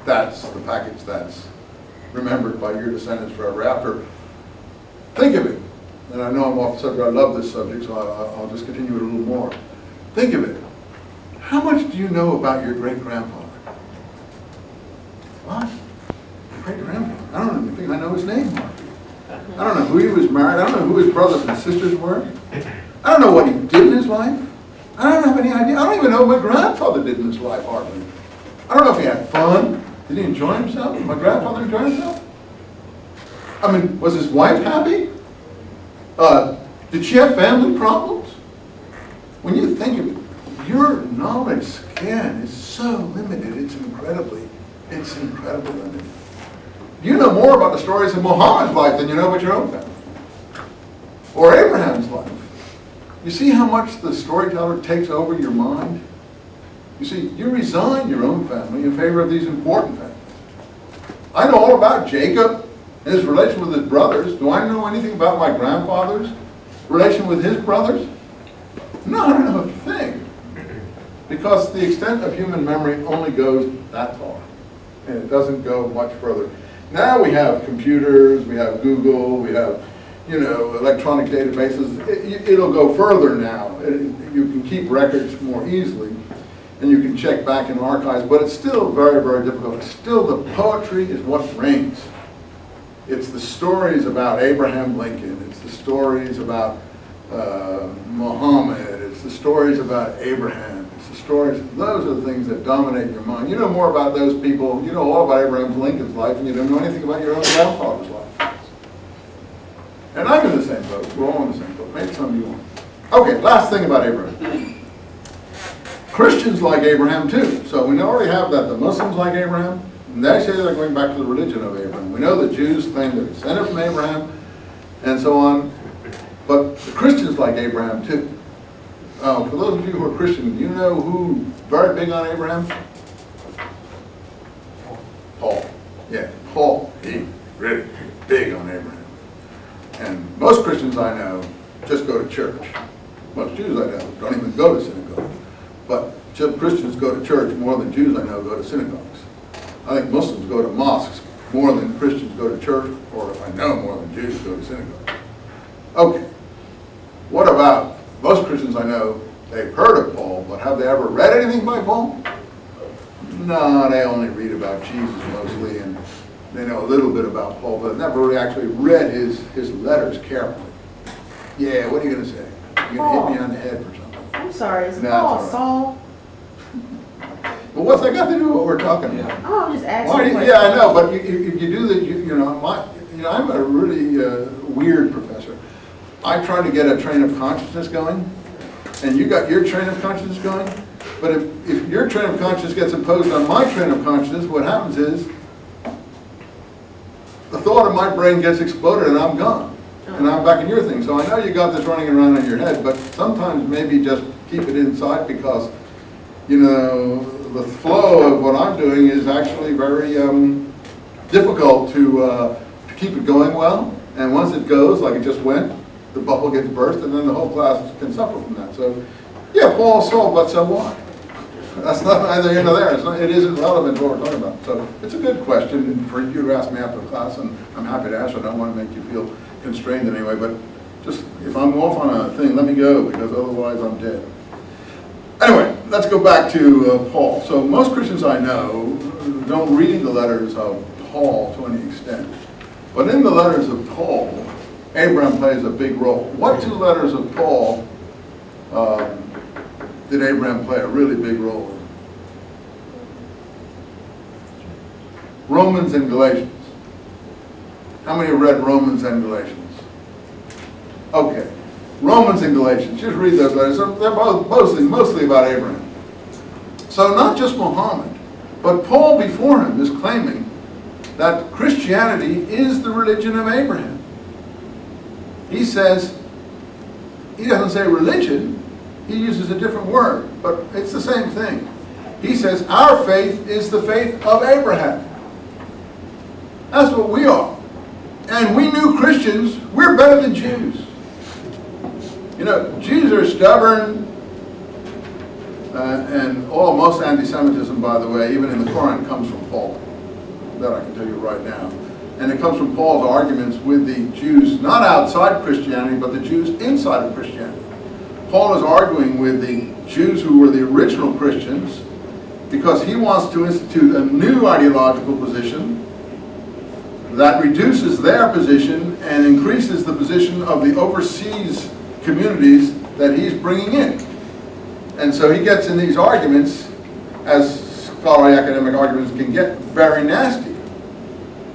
that's the package that's remembered by your descendants forever after. Think of it, and I know I'm off the subject, I love this subject, so I'll just continue it a little more. Think of it. How much do you know about your great-grandfather? What? Great-grandfather? I don't even think I know his name, Mark. I don't know who he was married. I don't know who his brothers and sisters were. I don't know what he did in his life. I don't have any idea. I don't even know what my grandfather did in his life, hardly. I don't know if he had fun. Did he enjoy himself? Did my grandfather enjoy himself? I mean, was his wife happy? Did she have family problems? When you think of it, your knowledge scan is so limited. It's incredibly limited. You know more about the stories of Muhammad's life than you know about your own family. Or Abraham's life. You see how much the storyteller takes over your mind? You see, you resign your own family in favor of these important families. I know all about Jacob and his relation with his brothers. Do I know anything about my grandfather's relation with his brothers? No, I don't know a thing. Because the extent of human memory only goes that far. And it doesn't go much further. Now we have computers, we have Google, we have, electronic databases. It'll go further now. You can keep records more easily, and you can check back in archives, but it's still very, very difficult. Still, the poetry is what reigns. It's the stories about Abraham Lincoln. It's the stories about Muhammad. It's the stories about Abraham. Stories, those are the things that dominate your mind. You know more about those people, you know all about Abraham Lincoln's life, and you don't know anything about your own grandfather's life. And I'm in the same boat. We're all in the same boat. Maybe some of you aren't. Okay, last thing about Abraham. Christians like Abraham too. So we already have that the Muslims like Abraham, and they say they're going back to the religion of Abraham. We know the Jews claim they're descended from Abraham, and so on. But the Christians like Abraham too. For those of you who are Christian, do you know who very big on Abraham? Paul. Yeah, Paul. He really big on Abraham. And most Christians I know just go to church. Most Jews I know don't even go to synagogue. But Christians go to church more than Jews I know go to synagogues. I think Muslims go to mosques more than Christians go to church, or I know more than Jews go to synagogue. Okay. What about most Christians I know, they've heard of Paul, but have they ever read anything by Paul? No, they only read about Jesus mostly, and they know a little bit about Paul, but never really actually read his letters carefully. Yeah, what are you going to say? You're going to hit me on the head for something. I'm sorry, is Paul Saul? Well, what's that got to do with what we're talking about? Oh, I'm just asking. Yeah, I know, but if you do that, I'm a really weird professor. I try to get a train of consciousness going, and you got your train of consciousness going, but if your train of consciousness gets imposed on my train of consciousness, what happens is the thought of my brain gets exploded and I'm gone, and I'm back in your thing. So I know you got this running around in your head, but sometimes maybe just keep it inside, because the flow of what I'm doing is actually very difficult to keep it going well, and once it goes, like it just went, the bubble gets burst, and then the whole class can suffer from that. So, yeah, Paul Saul, but so what? That's not either here nor there. It isn't relevant to what we're talking about. So it's a good question for you to ask me after the class, and I'm happy to answer. I don't want to make you feel constrained in any way, but just if I'm off on a thing, let me go, because otherwise I'm dead. Anyway, let's go back to Paul. So most Christians I know don't read the letters of Paul to any extent, but in the letters of Paul, Abraham plays a big role. What two letters of Paul did Abraham play a really big role in? Romans and Galatians. How many have read Romans and Galatians? Okay. Romans and Galatians. Just read those letters. They're both mostly about Abraham. So not just Muhammad, but Paul before him is claiming that Christianity is the religion of Abraham. He says, he doesn't say religion, he uses a different word, but it's the same thing. He says, our faith is the faith of Abraham. That's what we are. And we new Christians, we're better than Jews. Jews are stubborn, and most anti-Semitism, by the way, even in the Quran, comes from Paul. that I can tell you right now. And it comes from Paul's arguments with the Jews, not outside Christianity, but the Jews inside of Christianity. Paul is arguing with the Jews who were the original Christians because he wants to institute a new ideological position that reduces their position and increases the position of the overseas communities that he's bringing in. And so he gets in these arguments, as scholarly academic arguments can get, very nasty.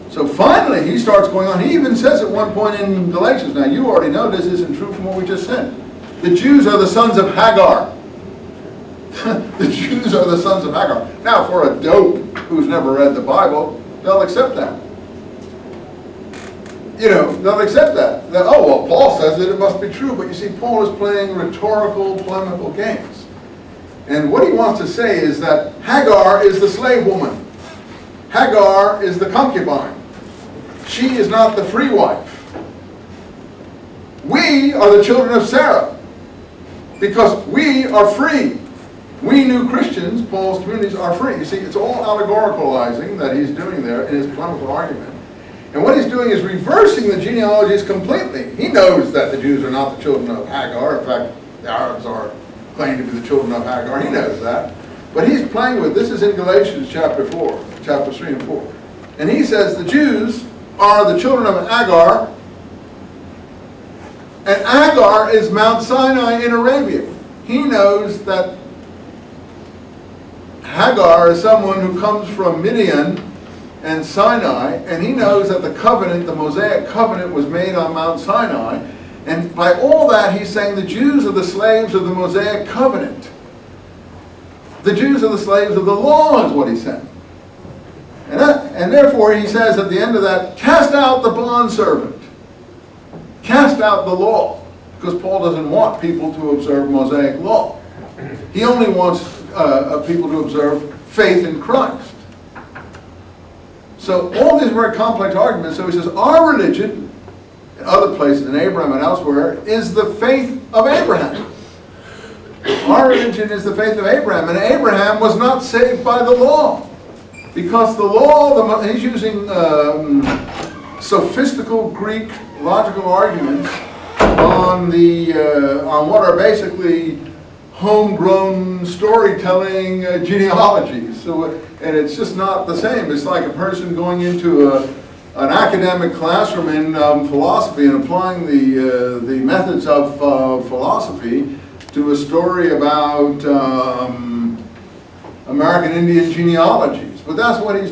So finally he starts going on. He even says at one point in Galatians, now you already know this isn't true from what we just said. The Jews are the sons of Hagar. The Jews are the sons of Hagar. Now for a dope who's never read the Bible, they'll accept that. You know, they'll accept that. Oh, well, Paul says that it must be true. But you see, Paul is playing rhetorical, polemical games. And what he wants to say is that Hagar is the slave woman. Hagar is the concubine. She is not the free wife. We are the children of Sarah because we are free. We new Christians, Paul's communities, are free. You see, it's all allegoricalizing that he's doing there in his polemical argument. And what he's doing is reversing the genealogies completely. He knows that the Jews are not the children of Hagar. In fact, the Arabs are claimed to be the children of Hagar. He knows that. But he's playing with, this is in Galatians chapter 4, chapters 3 and 4. And he says the Jews are the children of Hagar. And Hagar is Mount Sinai in Arabia. He knows that Hagar is someone who comes from Midian and Sinai, and he knows that the covenant, the Mosaic covenant, was made on Mount Sinai. And by all that, he's saying the Jews are the slaves of the Mosaic covenant. The Jews are the slaves of the law, is what he's saying. And therefore, he says at the end of that, cast out the bondservant. Cast out the law. Because Paul doesn't want people to observe Mosaic law. He only wants people to observe faith in Christ. So all these very complex arguments. So he says, our religion, in other places, in Abraham and elsewhere, is the faith of Abraham. Our religion is the faith of Abraham. And Abraham was not saved by the law. Because the law, he's using sophistical Greek logical arguments on what are basically homegrown storytelling genealogies. So, and it's just not the same. It's like a person going into an academic classroom in philosophy and applying the methods of philosophy to a story about American Indian genealogies. But that's what he's doing.